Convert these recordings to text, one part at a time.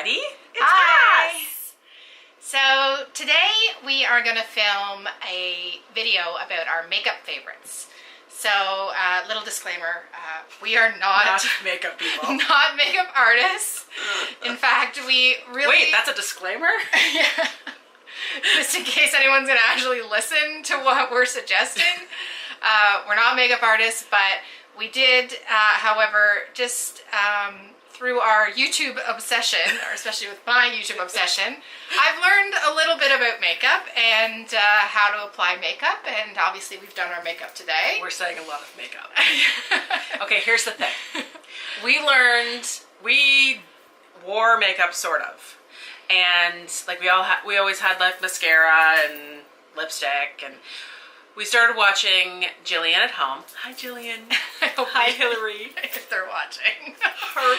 everybody. It's Hi. us. So today we are going to film a video about our makeup favorites. So little disclaimer, we are not makeup people. not makeup artists. In fact, we really... Wait, that's a disclaimer? Yeah. Just in case anyone's going to actually listen to what we're suggesting. We're not makeup artists, but we did, however, just through our YouTube obsession, or especially with my YouTube obsession, I've learned a little bit about makeup and how to apply makeup, and obviously we've done our makeup today. We're saying a lot of makeup. Okay, here's the thing. We wore makeup, sort of. And like we always had like mascara and lipstick, and we started watching Jillian at Home. Hi, Jillian. Hi, Hillary. If they're watching. Hurt.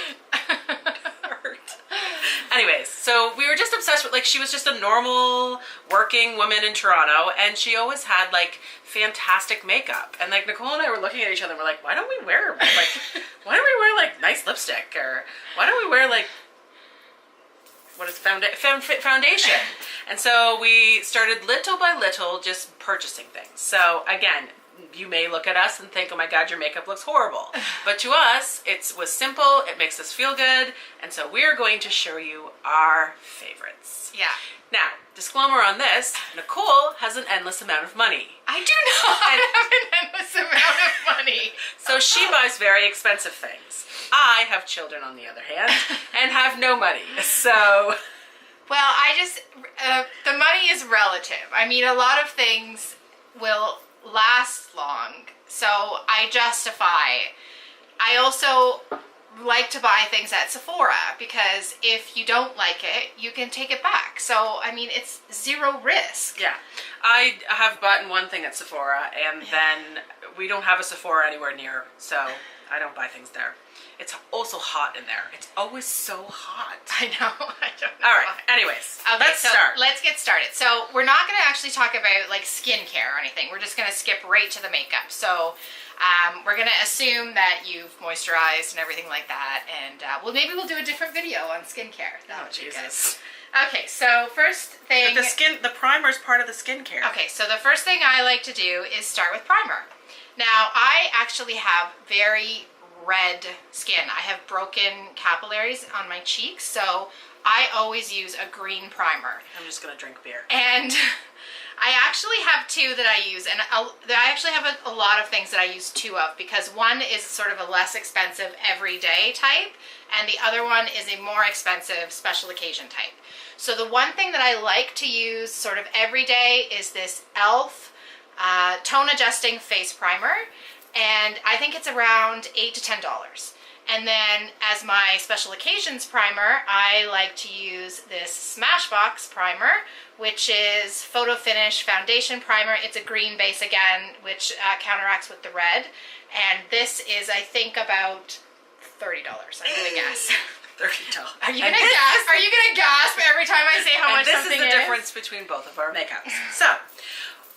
Anyways, so we were just obsessed with, like, she was just a normal working woman in Toronto, and she always had like fantastic makeup. And like Nicole and I were looking at each other and we're like, why don't we wear like nice lipstick, or why don't we wear like what is foundation? And so we started little by little just purchasing things. So again, you may look at us and think, oh my God, your makeup looks horrible. But to us, it was simple, it makes us feel good, and so we're going to show you our favorites. Yeah. Now, disclaimer on this, Nicole has an endless amount of money. I do not have an endless amount of money. So she buys very expensive things. I have children, on the other hand, and have no money. So... Well, the money is relative. I mean, a lot of things will last long, so I justify. I also like to buy things at Sephora, because if you don't like it, you can take it back. So, I mean, it's zero risk. Yeah. I have bought one thing at Sephora, and then we don't have a Sephora anywhere near, so I don't buy things there. It's also hot in there. It's always so hot. I know. I don't know. All right. Anyways, okay, let's start. Let's get started. So we're not going to actually talk about like skincare or anything. We're just going to skip right to the makeup. So we're going to assume that you've moisturized and everything like that, and well, maybe we'll do a different video on skincare. Oh, Jesus. Okay, so first thing... But the primer is part of the skincare. Okay, so the first thing I like to do is start with primer. Now, I actually have very red skin. I have broken capillaries on my cheeks, so I always use a green primer. I'm just gonna drink beer. And I actually have two that I use, and I actually have a lot of things that I use two of, because one is sort of a less expensive everyday type, and the other one is a more expensive special occasion type. So the one thing that I like to use sort of every day is this e.l.f. Tone Adjusting Face Primer, and I think it's around $8 to $10. And then as my special occasions primer, I like to use this Smashbox primer, which is Photo Finish Foundation Primer. It's a green base again, which counteracts with the red. And this is, I think, about $30, I'm gonna guess. $30. Are you gonna gasp? Are you gonna gasp every time I say how much something is? This is the difference between both of our makeups. So,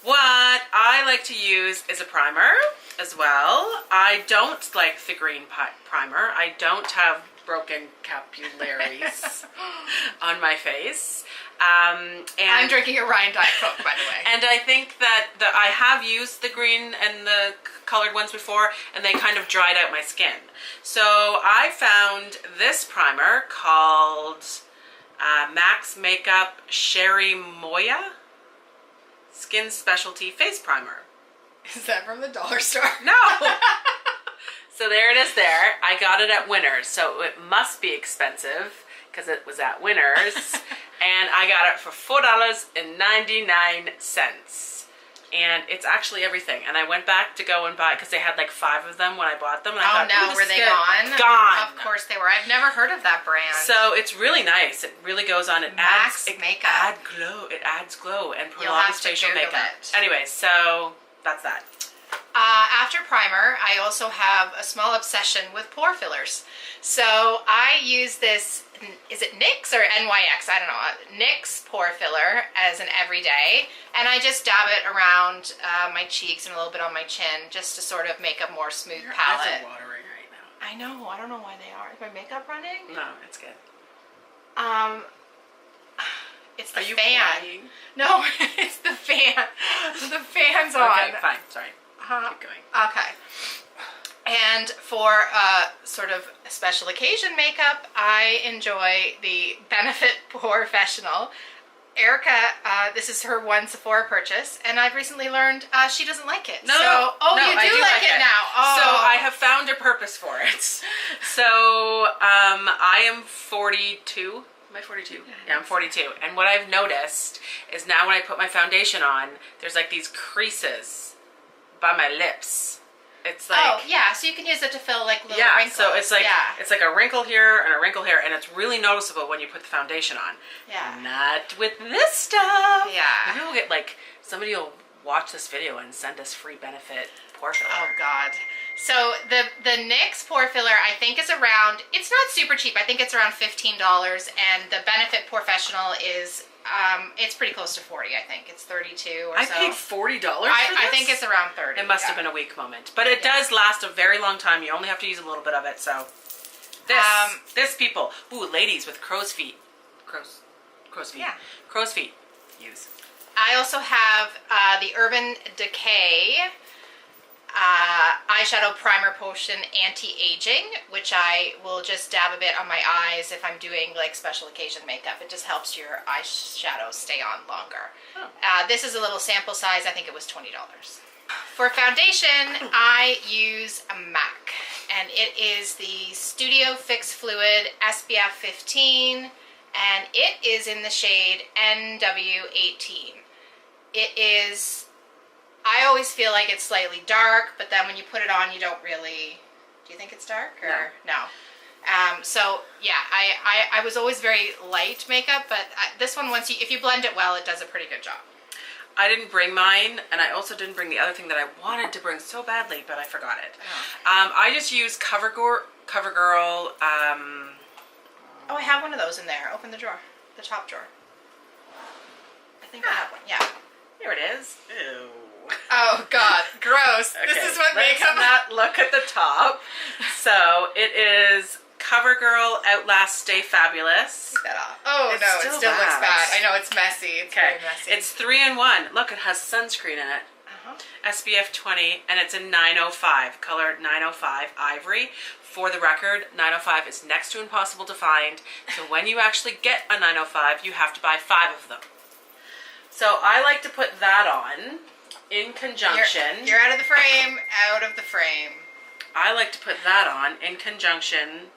what I like to use is a primer as well. I don't like the green primer. I don't have broken capillaries on my face. And I'm drinking a Ryan Diet Coke, by the way. And I think that I have used the green and the colored ones before, and they kind of dried out my skin. So I found this primer called Max Makeup Sherry Moya Skin Specialty Face Primer. Is that from the dollar store? No! So there it is there. I got it at Winners, so it must be expensive because it was at Winners. And I got it for $4.99. And it's actually everything. And I went back to go and buy it because they had like 5 of them when I bought them. And I thought, no, were they gone? Gone. Of course they were. I've never heard of that brand. So it's really nice. It really goes on. It Max Makeup. It adds glow and You'll prolongs have to facial Google makeup. it. Anyway, so that's that. After primer, I also have a small obsession with pore fillers. So I use this, is it NYX or NYX? I don't know. NYX pore filler as an everyday. And I just dab it around my cheeks and a little bit on my chin just to sort of make a more smooth palette. Your eyes are watering right now. I know. I don't know why they are. Is my makeup running? No, it's good. It's the Are you fan. flying? No, it's the fan. The fan's on. Okay, fine. Sorry. Keep going. Okay. And for sort of special occasion makeup, I enjoy the Benefit Professional. Erica, this is her one Sephora purchase, and I've recently learned she doesn't like it. No, so, no, you do like it now. Oh. So I have found a purpose for it. So I am 42. Am I 42? Yeah, I'm 42. And what I've noticed is now when I put my foundation on, there's like these creases by my lips. It's like, oh yeah, so you can use it to fill like little wrinkles. So it's like a wrinkle here and a wrinkle here, and it's really noticeable when you put the foundation on. Yeah. Not with this stuff. Yeah. Maybe we'll get like somebody will watch this video and send us free Benefit pore filler. Oh God. So the NYX pore filler I think is around. It's not super cheap. I think it's around $15, and the Benefit Professional is. It's pretty close to 40, I think. It's 32 or so. I paid $40 for this? I think it's around 30. It must have been a weak moment. But it does last a very long time. You only have to use a little bit of it, so. This people. Ooh, ladies with crow's feet. Crow's feet. Yeah. Crow's feet. Use. I also have the Urban Decay eyeshadow primer potion anti-aging, which I will just dab a bit on my eyes if I'm doing like special occasion makeup. It just helps your eyeshadow stay on longer. Oh. This is a little sample size. I think it was $20. For foundation, I use a MAC, and it is the Studio Fix Fluid SPF 15, and it is in the shade NW18. It is, I always feel like it's slightly dark, but then when you put it on, you don't really, do you think it's dark? Or no. So yeah, I was always very light makeup, but this one, if you blend it well, it does a pretty good job. I didn't bring mine, and I also didn't bring the other thing that I wanted to bring so badly, but I forgot it. Oh. I just use CoverGirl. Oh, I have one of those in there. Open the drawer, the top drawer. I think I have one. Yeah. Here it is. Ew. Oh God, gross. Okay, this is what makeup. Let's not look at the top. So it is CoverGirl Outlast Stay Fabulous. Take that off. Oh no, it still looks bad. I know it's messy. It's very messy. It's 3-in-1. Look, it has sunscreen in it. SPF 20, and it's a 905, color 905 Ivory. For the record, 905 is next to impossible to find. So when you actually get a 905, you have to buy 5 of them. So I like to put that on in conjunction. You're out of the frame, out of the frame. I like to put that on in conjunction.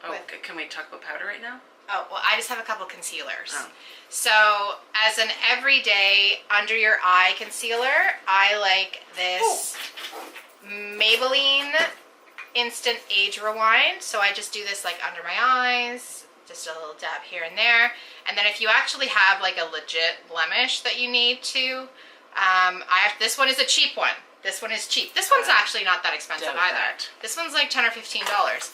Oh, can we talk about powder right now? Oh, well, I just have a couple concealers. Oh. So as an everyday under your eye concealer, I like this Maybelline Instant Age Rewind. So I just do this like under my eyes, just a little dab here and there. And then if you actually have like a legit blemish that you need to, this one is a cheap one. This one is cheap. This one's actually not that expensive either. This one's like $10 or $15.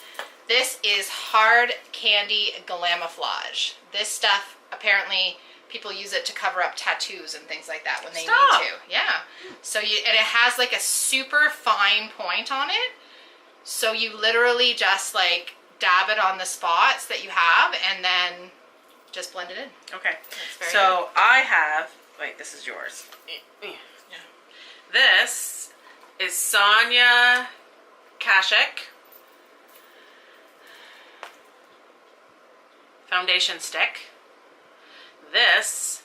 This is Hard Candy Glamouflage. This stuff, apparently, people use it to cover up tattoos and things like that when they need to. Yeah. So and it has like a super fine point on it. So you literally just like dab it on the spots that you have and then just blend it in. Okay. So good. I have, wait, this is yours. Yeah. This is Sonia Kashuk foundation stick. This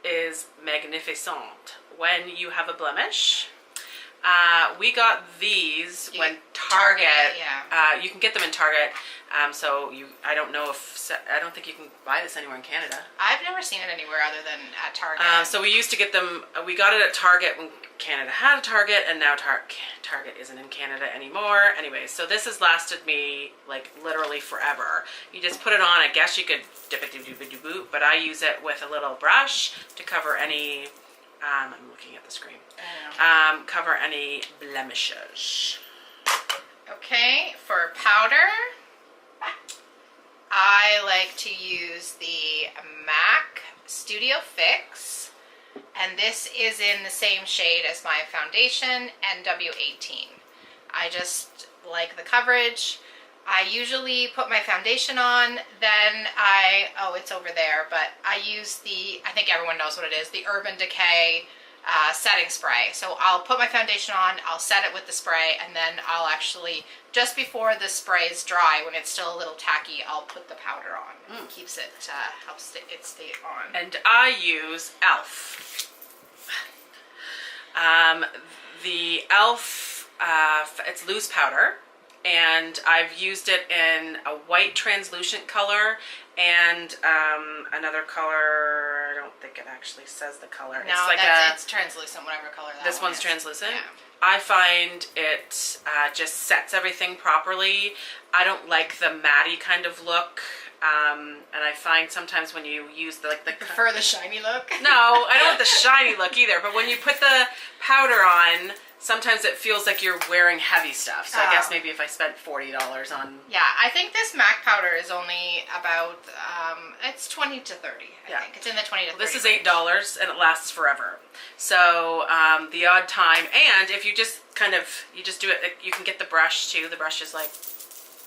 is Magnificent. When you have a blemish, we got these when Target. You can get them in Target. I don't know if I don't think you can buy this anywhere in Canada. I've never seen it anywhere other than at Target. So we used to get them. We got it at Target when Canada had a Target, and now Target isn't in Canada anymore. Anyways, so this has lasted me like literally forever. You just put it on. I guess you could dip it, do, but I use it with a little brush to cover any. I'm looking at the screen. Cover any blemishes. Okay, for powder, I like to use the MAC Studio Fix, and this is in the same shade as my foundation, NW18. I just like the coverage. I usually put my foundation on, then oh, it's over there, but I use I think everyone knows what it is, the Urban Decay setting spray. So I'll put my foundation on, I'll set it with the spray, and then I'll actually, just before the spray is dry, when it's still a little tacky, I'll put the powder on. It keeps it, helps it stay on. And I use e.l.f. The e.l.f. It's loose powder, and I've used it in a white translucent color and another color. I don't think it actually says the color. No, it's like it's translucent, whatever color that this one one's is. translucent. Yeah. I find it just sets everything properly. I don't like the matty kind of look. And I find sometimes when you use the Prefer the shiny look? No, I don't want the shiny look either, but when you put the powder on, sometimes it feels like you're wearing heavy stuff. So I guess maybe if I spent $40 on... Yeah, I think this MAC powder is only about, it's 20 to 30, I think. It's in the 20 to 30 This is $8 and it lasts forever. So the odd time, and if you just you just do it, you can get the brush too. The brush is like,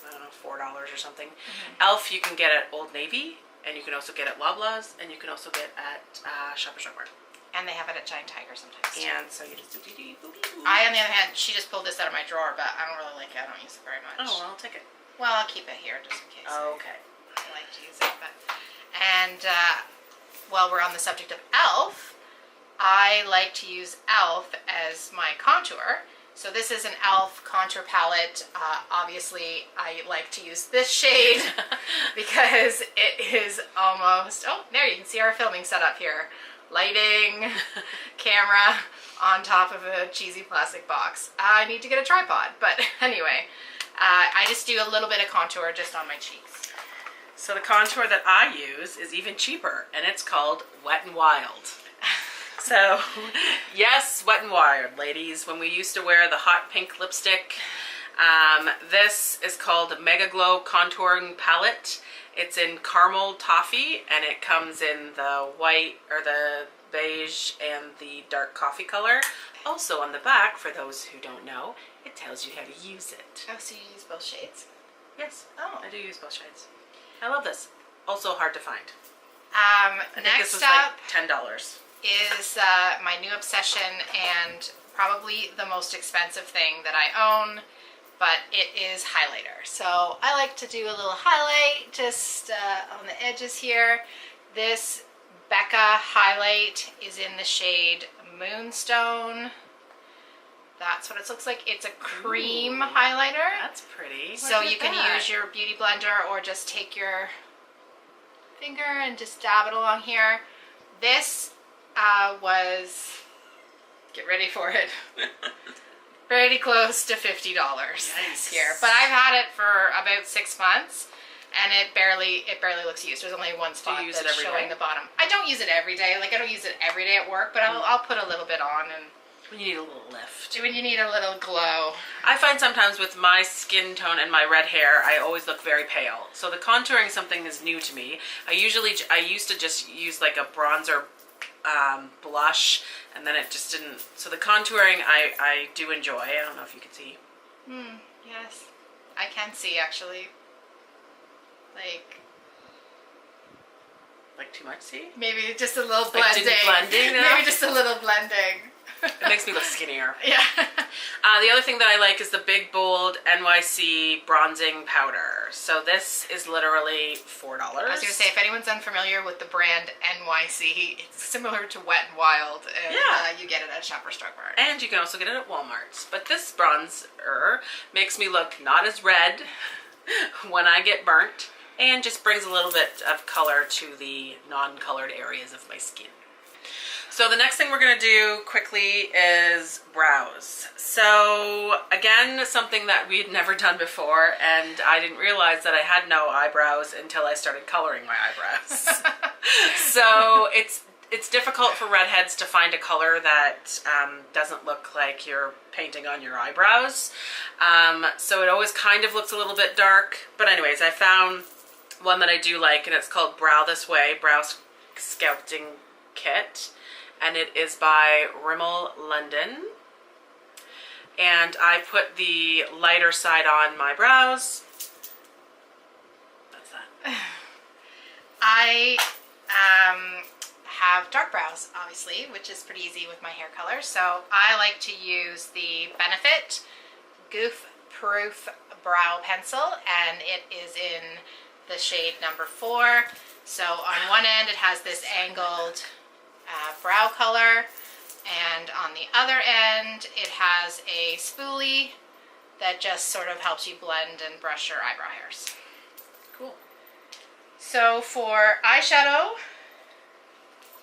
I don't know, $4 or something. e.l.f. you can get at Old Navy, and you can also get at Loblaws, and you can also get at Shoppers Drug Mart. And they have it at Giant Tiger sometimes too. And so you just do I, on the other hand, she just pulled this out of my drawer, but I don't really like it. I don't use it very much. Oh, well, I'll take it. Well, I'll keep it here just in case. Okay. I like to use it. And while we're on the subject of e.l.f., I like to use e.l.f. as my contour. So this is an e.l.f. contour palette. Obviously, I like to use this shade because it is almost... Oh, there you can see our filming setup here. Lighting, camera on top of a cheesy plastic box. I need to get a tripod, but anyway, I just do a little bit of contour just on my cheeks. So the contour that I use is even cheaper, and it's called Wet n Wild. So, yes, Wet n Wild, ladies. When we used to wear the hot pink lipstick, this is called Mega Glow Contouring Palette. It's in caramel toffee, and it comes in the white or the beige and the dark coffee color. Also on the back, for those who don't know, it tells you how to use it. Oh, so you use both shades? Yes, Oh. I do use both shades. I love this. Also hard to find. I think Next this was up like $10. is my new obsession and probably the most expensive thing that I own, but it is highlighter. So I like to do a little highlight just on the edges here. This Becca highlight is in the shade Moonstone. That's what it looks like. It's a cream highlighter. That's pretty. So you can use your beauty blender or just take your finger and just dab it along here. This was, get ready for it, pretty close to $50 here. But I've had it for about 6 months, and it barely looks used. There's only one spot that's showing the bottom. I don't use it every day. Like, I don't use it every day at work, but I'll put a little bit on, and when you need a little lift. when you need a little glow. I find sometimes with my skin tone and my red hair, I always look very pale. So the contouring something is new to me. I used to just use like a bronzer blush, and then it just didn't. So the contouring I do enjoy. I don't know if you can see. Yes, I can see actually. Like too much, see? Maybe just a little Like blending. blending now? Maybe just a little blending. It makes me look skinnier. Yeah. The other thing that I like is the Big Bold NYC bronzing powder. So this is literally $4. I was going to say, if anyone's unfamiliar with the brand NYC, it's similar to Wet n Wild, and you get it at Shoppers Drug Mart. And you can also get it at Walmart. But this bronzer makes me look not as red when I get burnt, and just brings a little bit of color to the non-colored areas of my skin. So the next thing we're going to do quickly is brows. So again, something that we had never done before, and I didn't realize that I had no eyebrows until I started coloring my eyebrows. So it's difficult for redheads to find a color that doesn't look like you're painting on your eyebrows. So it always kind of looks a little bit dark. But anyways, I found one that I do like, and it's called Brow This Way, Brow Sculpting Kit. And it is by Rimmel London. And I put the lighter side on my brows, I have dark brows, obviously, which is pretty easy with my hair color. So I like to use the Benefit Goof Proof Brow Pencil, and it is in the shade number 4. So on one end it has this angled brow color, and on the other end it has a spoolie that just sort of helps you blend and brush your eyebrow hairs. Cool. So for eyeshadow,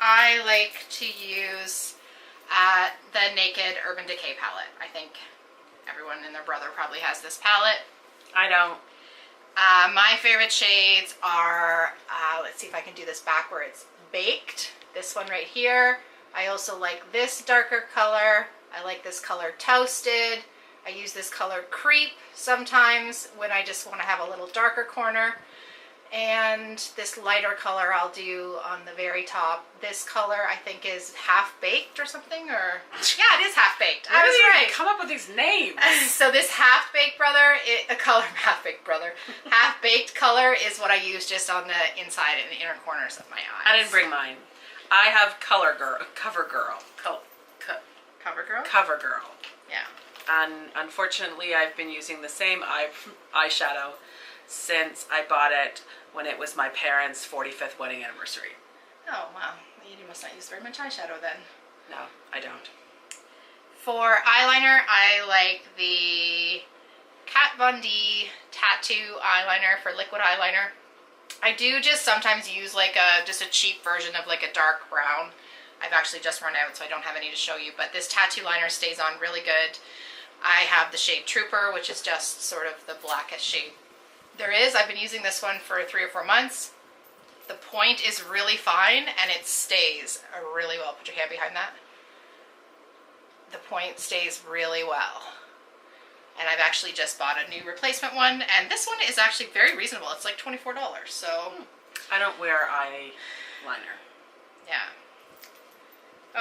I like to use the Naked Urban Decay palette. I think everyone and their brother probably has this palette. I don't. My favorite shades are, let's see if I can do this backwards, Baked, this one right here. I also like this darker color. I like this color Toasted. I use this color Creep sometimes when I just want to have a little darker corner. And this lighter color I'll do on the very top. This color I think is Half Baked or something, or yeah, it is Half Baked. I was right. Come up with these names. So this Half Baked Half Baked color is what I use just on the inside and the inner corners of my eyes. I didn't bring mine. I have Cover Girl. Cover Girl. Cover Girl. Yeah. And unfortunately, I've been using the same eyeshadow since I bought it when it was my parents' 45th wedding anniversary. Oh, wow. You must not use very much eyeshadow then. No, I don't. For eyeliner, I like the Kat Von D Tattoo eyeliner for liquid eyeliner. I do just sometimes use like just a cheap version of like a dark brown. I've actually just run out, so I don't have any to show you, but this tattoo liner stays on really good. I have the shade Trooper, which is just sort of the blackest shade there is. I've been using this one for 3 or 4 months. The point is really fine and it stays really well. Put your hand behind that. The point stays really well. And I've actually just bought a new replacement one, and this one is actually very reasonable. It's like $24, so. I don't wear eyeliner. Yeah.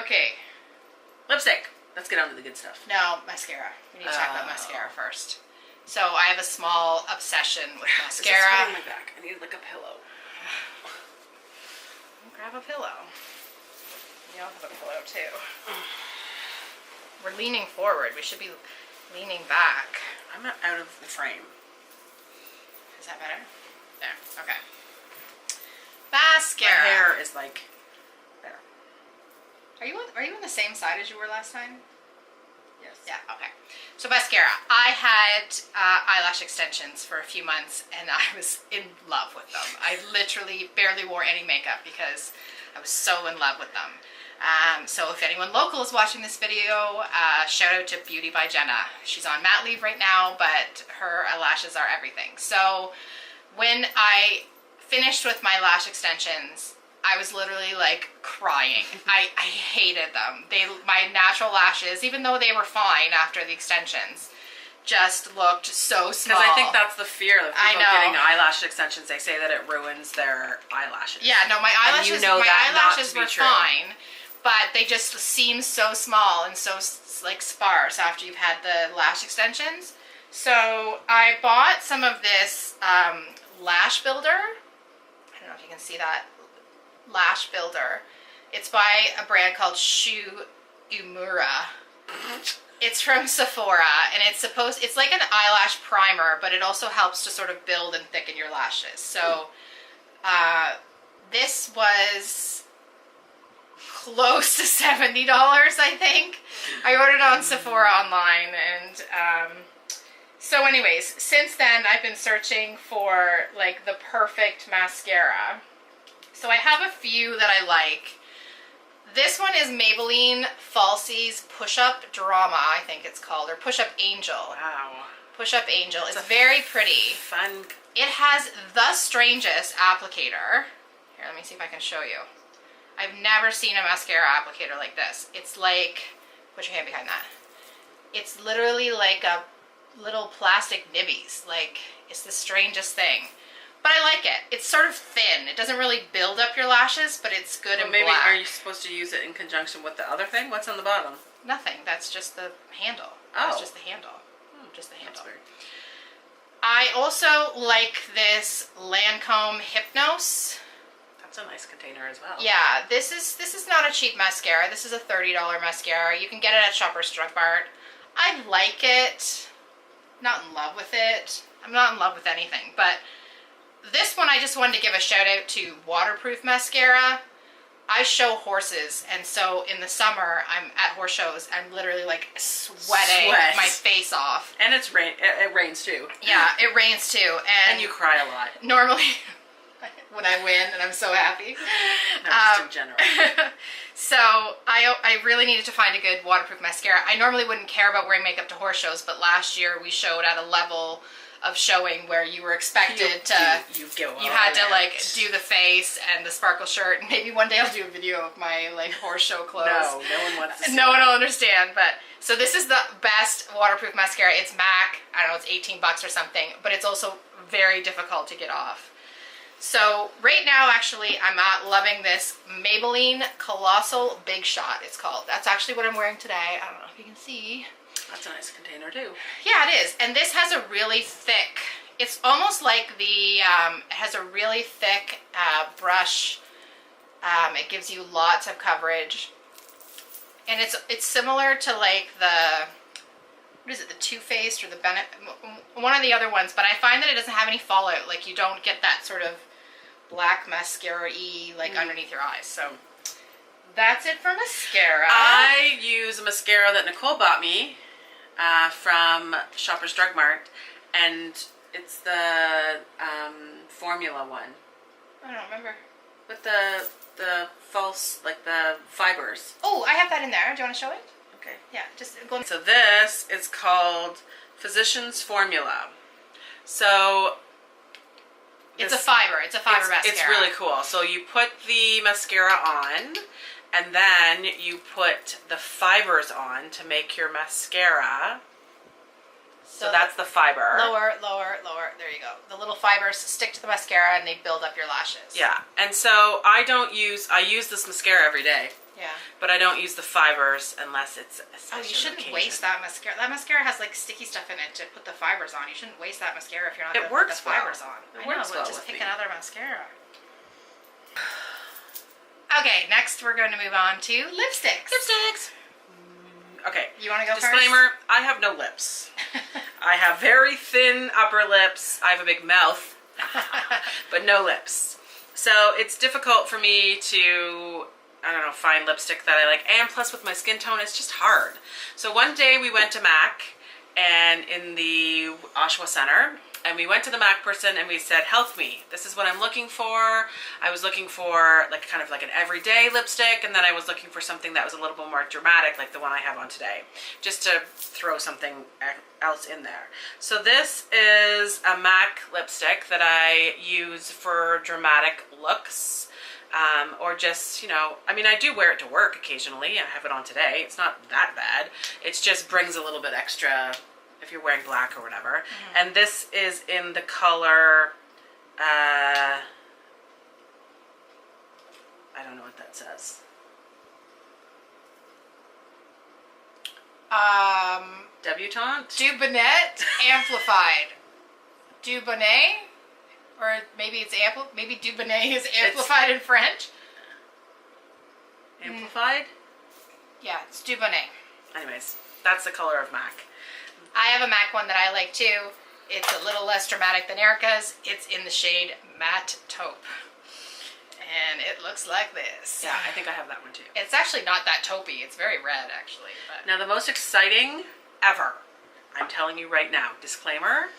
Okay. Lipstick. Let's get on to the good stuff. No, mascara. We need to talk about mascara first. So I have a small obsession with mascara. It's on my back. I need like a pillow. Grab a pillow. You'll have a pillow too. We're leaning forward. We should be leaning back. I'm not out of the frame. Is that better? There. Okay. Mascara. My hair is like there. Are you on the same side as you were last time? Yes. Yeah, okay. So mascara. I had eyelash extensions for a few months and I was in love with them. I literally barely wore any makeup because I was so in love with them. So if anyone local is watching this video, shout out to Beauty by Jenna. She's on mat leave right now, but her lashes are everything. So when I finished with my lash extensions, I was literally like crying. I hated them. My natural lashes, even though they were fine after the extensions, just looked so small. Because I think that's the fear of people getting eyelash extensions. They say that it ruins their eyelashes. Yeah, no, my eyelashes, were fine, but they just seem so small and so like sparse after you've had the lash extensions. So I bought some of this lash builder. I don't know if you can see that. Lash builder. It's by a brand called Shu Uemura. It's from Sephora, and it's like an eyelash primer, but it also helps to sort of build and thicken your lashes. So this was close to $70, I think. I ordered on Sephora online, and so anyways, since then I've been searching for like the perfect mascara. So I have a few that I like. This one is Maybelline Falsies Push Up Drama, I think it's called, or Push Up Angel. Wow. Push Up Angel. It's very pretty. Fun. It has the strangest applicator. Here, let me see if I can show you. I've never seen a mascara applicator like this. It's like, put your hand behind that. It's literally like a little plastic nibbies. Like, it's the strangest thing. But I like it. It's sort of thin. It doesn't really build up your lashes, but it's good and maybe black. Are you supposed to use it in conjunction with the other thing? What's on the bottom? Nothing. That's just the handle. Oh. That's just the handle. Just the handle. That's weird. I also like this Lancome Hypnos. That's a nice container as well. Yeah, this is not a cheap mascara. This is a $30 mascara. You can get it at Shoppers Drug Mart. I like it. Not in love with it. I'm not in love with anything, but this one I just wanted to give a shout out to waterproof mascara. I show horses, and so in the summer I'm at horse shows. I'm literally like sweating my face off. And it rains too. Yeah, it rains too. And you cry a lot. Normally when I win, and I'm so happy. No, just in general. So I really needed to find a good waterproof mascara. I normally wouldn't care about wearing makeup to horse shows, but last year we showed at a level of showing where you were expected you had to like do the face and the sparkle shirt, and maybe one day I'll do a video of my like horse show clothes. No one wants to see No one will understand, but so this is the best waterproof mascara. It's MAC. I don't know, it's 18 bucks or something, but it's also very difficult to get off. So right now, actually, I'm loving this Maybelline Colossal Big Shot, it's called. That's actually what I'm wearing today. I don't know if you can see. That's a nice container too. Yeah, it is. And this has a really thick, it's almost like the, it has a really thick brush. It gives you lots of coverage. And it's similar to like the, what is it, the Too Faced or the Bennett, one of the other ones, but I find that it doesn't have any fallout. Like you don't get that sort of black mascara-y like underneath your eyes. So that's it for mascara. I use a mascara that Nicole bought me from Shoppers Drug Mart, and it's the formula one. I don't remember. With the false, like the fibers. Oh, I have that in there. Do you want to show it? Okay. Yeah, just go. So this is called Physician's Formula. So it's a fiber. It's a fiber mascara. It's really cool. So you put the mascara on, and then you put the fibers on to make your mascara. So that's the fiber. Lower, lower, lower. There you go. The little fibers stick to the mascara and they build up your lashes. Yeah. And so I use this mascara every day. Yeah. But I don't use the fibers unless it's a special you shouldn't occasion. waste that mascara. That mascara has like sticky stuff in it to put the fibers on. You shouldn't waste that mascara if you're not going to put the fibers on. It works well. Just pick another mascara. Okay, next we're going to move on to lipsticks. Lipsticks. Okay. You want to go Disclaimer, first? I have no lips. I have very thin upper lips. I have a big mouth, but no lips. So it's difficult for me to, I don't know, find lipstick that I like. And plus with my skin tone, it's just hard. So one day we went to MAC and in the Oshawa Center, and we went to the MAC person and we said, help me. This is what I'm looking for. I was looking for like kind of like an everyday lipstick, and then I was looking for something that was a little bit more dramatic, like the one I have on today, just to throw something else in there. So this is a MAC lipstick that I use for dramatic looks. Or just, you know, I mean, I do wear it to work occasionally. I have it on today. It's not that bad. It just brings a little bit extra if you're wearing black or whatever. Mm-hmm. And this is in the color, I don't know what that says. Debutante? Dubonnet Amplified. Dubonnet? Or maybe it's maybe Dubonnet is amplified in French. Amplified? Yeah, it's Dubonnet. Anyways, that's the color of MAC. I have a MAC one that I like too. It's a little less dramatic than Erica's. It's in the shade Matte Taupe. And it looks like this. Yeah, I think I have that one too. It's actually not that taupey. It's very red actually. But. Now the most exciting ever, I'm telling you right now, disclaimer,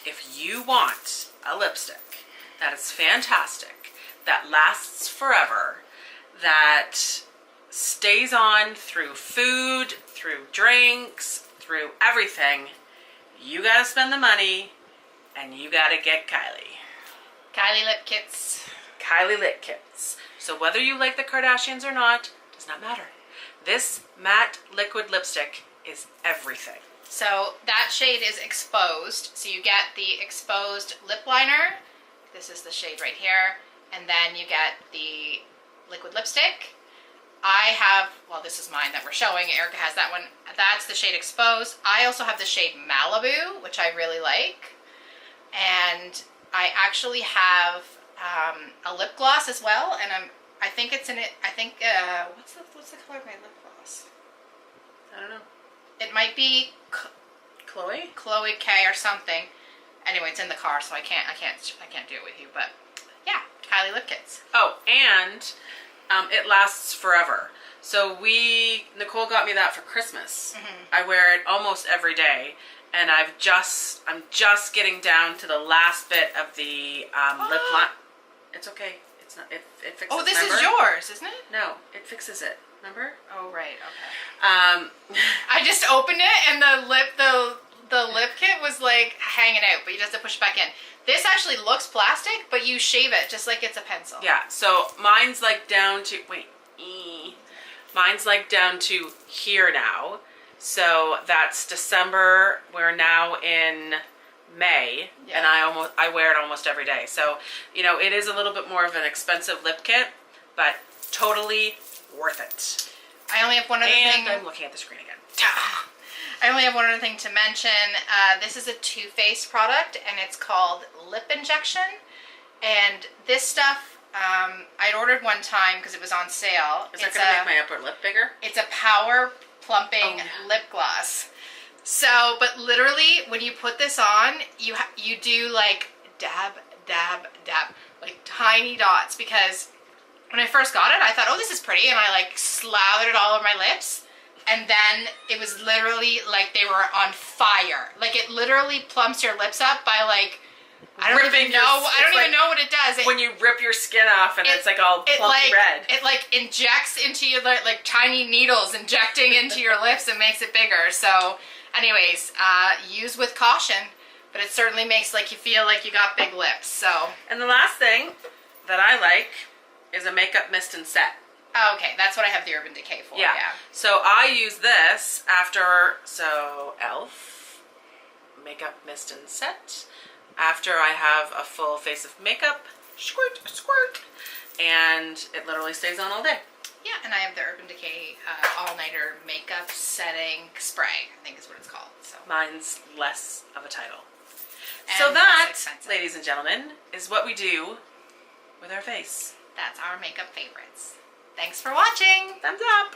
if you want a lipstick that is fantastic, that lasts forever, that stays on through food, through drinks, through everything, you gotta spend the money and you gotta get Kylie. Kylie Lip Kits. Kylie Lip Kits. So whether you like the Kardashians or not, does not matter. This matte liquid lipstick is everything. So that shade is Exposed. So you get the Exposed lip liner. This is the shade right here. And then you get the liquid lipstick. I have, well, this is mine that we're showing. Erica has that one. That's the shade Exposed. I also have the shade Malibu, which I really like. And I actually have a lip gloss as well, and I think it's in it. I think what's the color of my lip gloss? I don't know. It might be Chloe? Chloe K or something. Anyway, it's in the car, so I can't do it with you. But yeah, Kylie lip kits. Oh, and it lasts forever. So Nicole got me that for Christmas. I wear it almost every day, and I'm just getting down to the last bit of the lip line. It's okay. It's not. It fixes. Oh, this remember? is yours, isn't it? No, it fixes it. Remember? Oh, right. Okay. I just opened it, and the lip kit was like hanging out, but you just have to push it back in. This actually looks plastic, but you shave it just like it's a pencil. Yeah. So mine's like down to mine's like down to here now. So that's December. We're now in May, and I wear it almost every day. So, you know, it is a little bit more of an expensive lip kit, but totally worth it. I only have one other thing. I'm looking at the screen again. I only have one other thing to mention. This is a Too Faced product, and it's called Lip Injection. And this stuff, I'd ordered one time because it was on sale. Is that going to make my upper lip bigger? It's a power plumping lip gloss. So, but literally, when you put this on, you do like dab, dab, dab, like tiny dots. Because when I first got it, I thought, oh, this is pretty, and I like slathered it all over my lips. And then it was literally like they were on fire. Like it literally plumps your lips up by like, I don't even know what it does. When you rip your skin off and it's like all plumpy red. It like injects into your, like tiny needles injecting into your lips and makes it bigger. So anyways, use with caution, but it certainly makes like you feel like you got big lips. So. And the last thing that I like is a makeup mist and set. Oh, okay, that's what I have the Urban Decay for. Yeah. So I use this after, e.l.f. makeup mist and set. After I have a full face of makeup, squirt, squirt, and it literally stays on all day. Yeah, and I have the Urban Decay all-nighter makeup setting spray, I think is what it's called. So mine's less of a title. And so that, ladies and gentlemen, is what we do with our face. That's our makeup favorites. Thanks for watching. Thumbs up.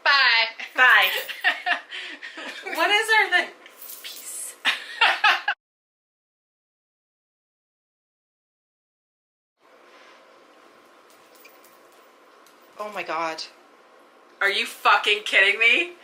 Bye. Bye. What is our thing? Peace. Oh my God. Are you fucking kidding me?